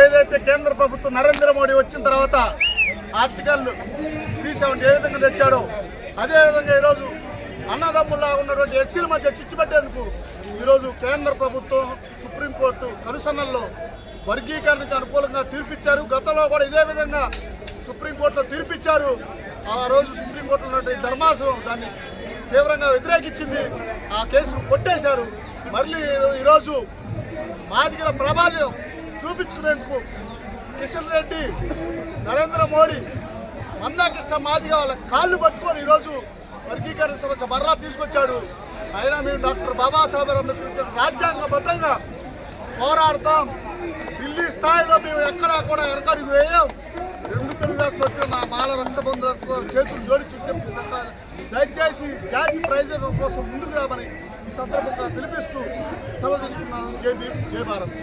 ఏదైతే కేంద్ర ప్రభుత్వం నరేంద్ర మోడీ వచ్చిన తర్వాత ఆర్టికల్ 370 ఏ విధంగా తెచ్చాడో అదే విధంగా ఈరోజు అన్నదమ్ముల్లా ఉన్నటువంటి ఎస్సీల మధ్య చిచ్చు పెట్టేందుకు ఈరోజు కేంద్ర ప్రభుత్వం సుప్రీంకోర్టు కనుసన్నల్లో వర్గీకరణకు అనుకూలంగా తీర్పిచ్చారు. గతంలో కూడా ఇదే విధంగా సుప్రీంకోర్టులో తీర్పిచ్చారు. ఆ రోజు సుప్రీంకోర్టులో ఉన్నటువంటి ధర్మాసనం దాన్ని తీవ్రంగా వ్యతిరేకించింది. ఆ కేసును కొట్టేశారు. మళ్ళీ ఈరోజు మాదిగల ప్రాబల్యం చూపించుకునేందుకు కిషన్ రెడ్డి, నరేంద్ర మోడీ, మందాకృష్ణ మాదిగ వాళ్ళ కాళ్ళు పట్టుకొని ఈరోజు వర్గీకరణ సమస్య మరలా తీసుకొచ్చాడు. అయినా మేము డాక్టర్ బాబాసాహెబ్ అంబేద్కర్ రాజ్యాంగబద్ధంగా పోరాడతాం. ఢిల్లీ స్థాయిలో మేము ఎక్కడా కూడా వెనకడుగు వేయం. రెండు తెలుగు రాష్ట్రాలు వచ్చిన నా మాల రక్తబంధువులతో చేతులు జోడించి దయచేసి జాతి ప్రయోజనం కోసం ముందుకు రామని ఈ సందర్భంగా పిలిపిస్తూ సెలవు తీసుకున్నాను. జై భీమ్, జై భారత్.